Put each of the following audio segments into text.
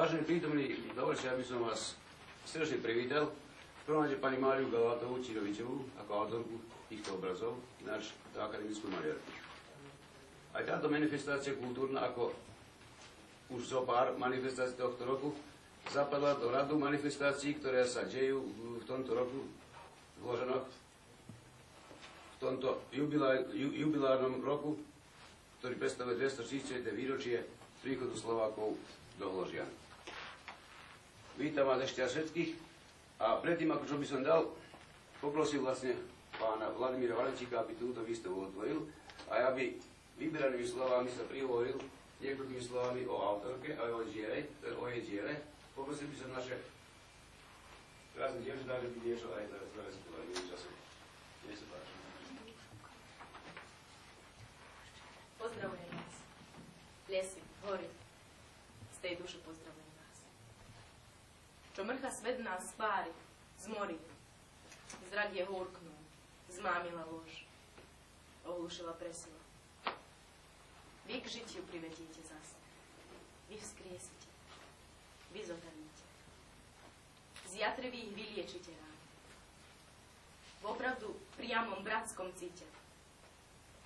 Vážení prítomní, dovolte, aby som vás srdečne privítal. V prvom rade pani Máriu Galátovú Círovičovú ako autorku týchto obrazov, ináč akademickú maliarku. Aj táto manifestácia kultúrna, ako už zo pár manifestácií tohto roku, zapadla do radu manifestácií, ktoré sa dejú v tomto roku v Ložanoch, v tomto jubilárnom roku, ktorý predstavuje 240. výročie príchodu Slovákov do Ložian. Vítam vás ešte všetkých a predtým, ako čo by som dal, poprosil vlastne pána Vladimíra Valenčíka, aby túto výstavu otvoril a aby vyberanými slovami sa prihovoril niekoľkými slovami o autorke a o jej diele. Poprosil by som naše krásne dievčatá, aby niečo aj zarezitovali minulý času. Nech sa páči. Pozdravujem vás. Lesy, hory, z tej duše pozdravujem vás. Čo mrcha svet nás spári, zmorí, zradie húrknú, zmámila lož, ohlušila presila. Vy k žitiu privedíte zas, vy vzkriesite, vy zotavíte. Z jatrevých vyliečite rány. V opravdu priamom bratskom cíte,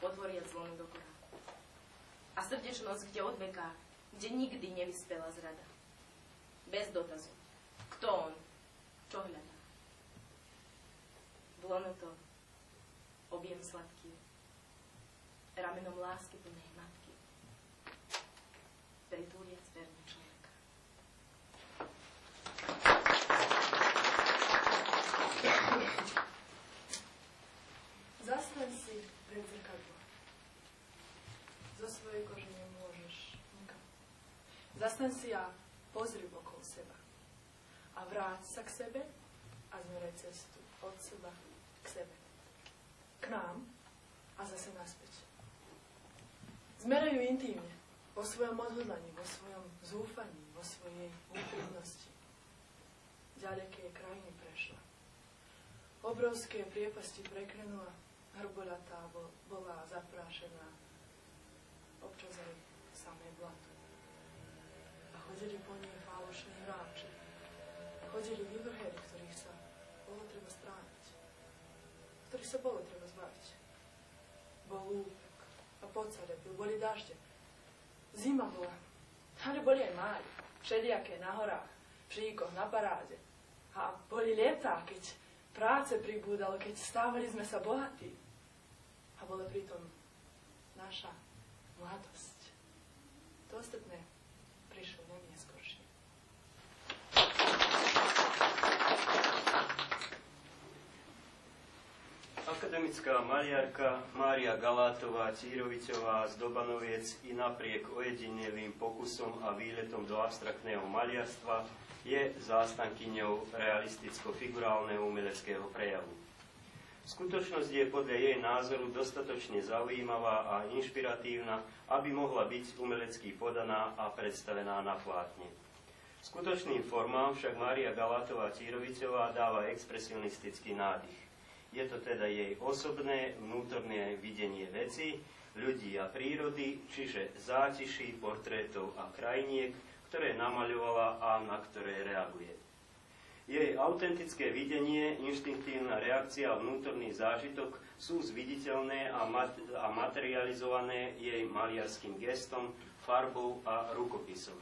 otvoria zvonu do Koránu. A srdečnosť, kde od veka, kde nikdy nevyspela zrada. Bez dotazu. Kto on? Čo hľadá? Dlonu to, objem sladký, ramenom lásky plnej matky, pritúliac verne človeka. Zastaň si pred zrkadlom. Zo svojej kože nemôžeš nikam. Zastaň si a pozri okolo seba. A vráť sa k sebe a zmeraj cestu od seba k sebe. K nám a zase naspäť. Zmeraj ju intímne, vo svojom odhodlaní, vo svojom zúfaní, vo svojej úprimnosti. Ďaleké krajiny prešla. Obrovské priepasti preklenula, hrboľatá bola zaprášená, občas aj samé blato. A chodili po nej falošní hráči. Chodili vyvrheli, ktorých sa bolo treba strániť. Ktorých sa bolo treba zbaviť. Bol lúpek a pocalepil, boli dažde. Zima bola, ale boli aj mári, všelijaké na horách, v šíkoch, na paráde. A boli lietá, keď práce pribúdalo, keď stávali sme sa bohatí. A bola pritom naša mladosť. To ostatné prišlo neskôršie. Akademická maliarka Mária Galátová Círovičová z Dobanoviec i napriek ojedinelým pokusom a výletom do abstraktného maliarstva je zástankyňou realisticko-figurálneho umeleckého prejavu. Skutočnosť je podľa jej názoru dostatočne zaujímavá a inšpiratívna, aby mohla byť umelecky podaná a predstavená na plátne. Skutočným formám však Mária Galátová Círovičová dáva expresionistický nádych. Je to teda jej osobné, vnútorné videnie veci, ľudí a prírody, čiže zátiší, portrétov a krajiniek, ktoré namaľovala a na ktoré reaguje. Jej autentické videnie, inštinktívna reakcia a vnútorný zážitok sú zviditeľné a materializované jej maliarským gestom, farbou a rukopisom.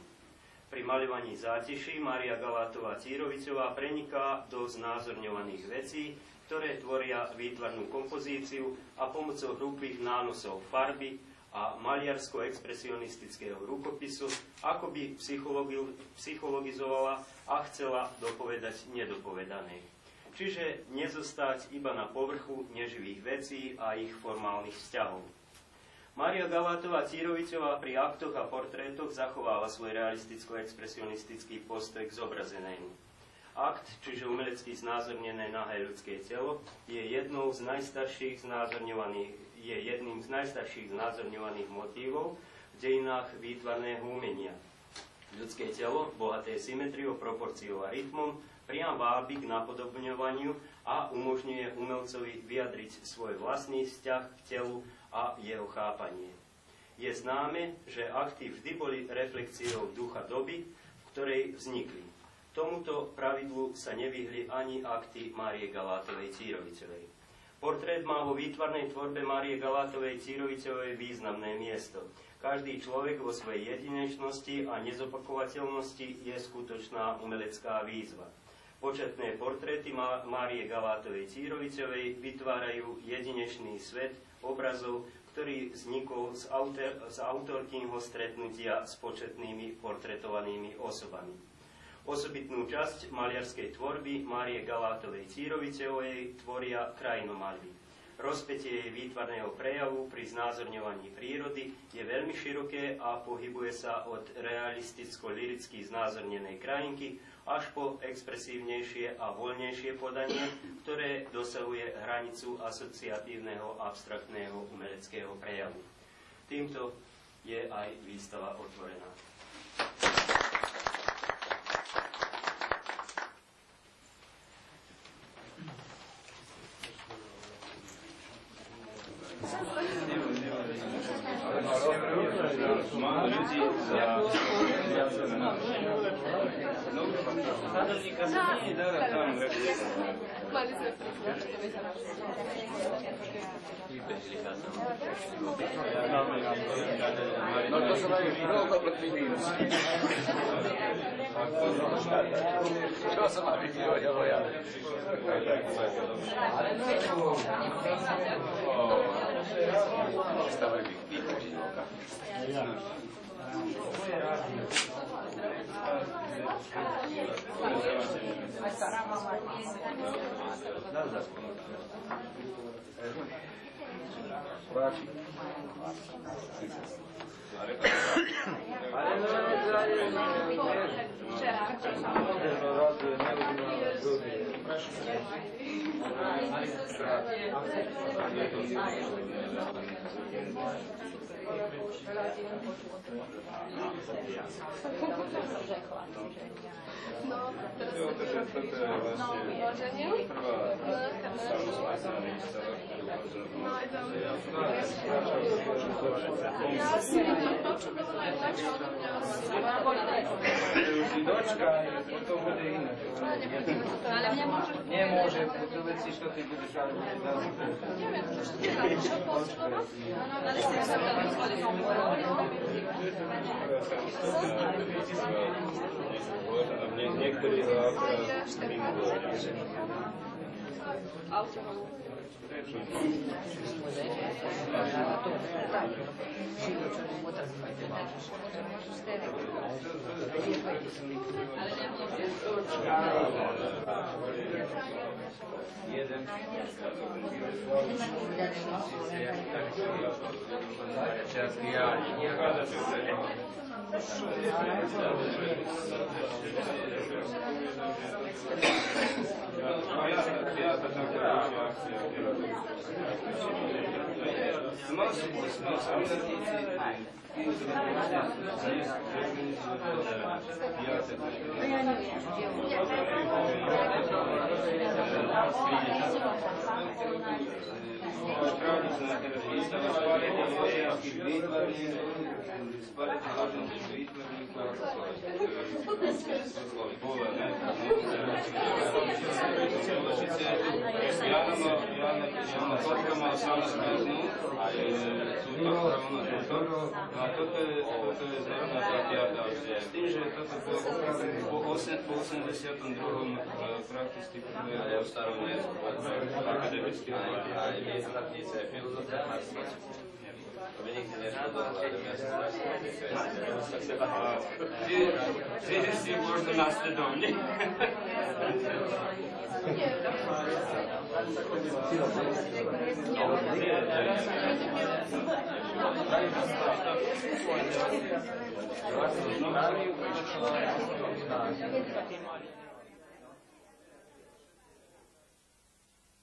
Pri maľovaní zátiší Mária Galátová Círovičová preniká do znázorňovaných vecí, ktoré tvoria výtvarnú kompozíciu a pomocou hrubých nánosov farby a maliarsko-expresionistického rukopisu akoby psychologizovala a chcela dopovedať nedopovedané. Čiže nezostať iba na povrchu neživých vecí a ich formálnych vzťahov. Mária Galátová Círovičová pri aktoch a portrétoch zachováva svoj realisticko-expresionistický postoj k zobrazenému. Akt, čiže umelecky znázornené nahé ľudské telo, je jedným z najstarších znázorňovaných motívov v dejinách výtvarného umenia. Ľudské telo, bohaté symetriou, proporciou a rytmom, priam vábi k napodobňovaniu a umožňuje umelcovi vyjadriť svoj vlastný vzťah k telu a jeho chápanie. Je známe, že akty vždy boli reflexiou ducha doby, v ktorej vznikli. Tomuto pravidlu sa nevyhli ani akty Márie Galátovej Círovicovej. Portrét má vo výtvarnej tvorbe Márie Galátovej Círovicovej významné miesto. Každý človek vo svojej jedinečnosti a nezopakovateľnosti je skutočná umelecká výzva. Početné portréty Márie Galátovej Círovicovej vytvárajú jedinečný svet obrazov, ktorý vznikol z autorkynho stretnutia s početnými portretovanými osobami. Osobitnú časť maliarskej tvorby Márie Galátovej Círovicovej tvoria krajinomaľby. Rozpätie jej výtvarného prejavu pri znázorňovaní prírody je veľmi široké a pohybuje sa od realisticko-liricky znázornenej krajinky až po expresívnejšie a voľnejšie podanie, ktoré dosahuje hranicu asociatívneho abstraktného umeleckého prejavu. Týmto je aj výstava otvorená. Nemôže, to veci, čo ty budeš robiť. Niektorí S tým, že toto bolo po 82. prakticky prvé starovné akademické Ty si možno následovne.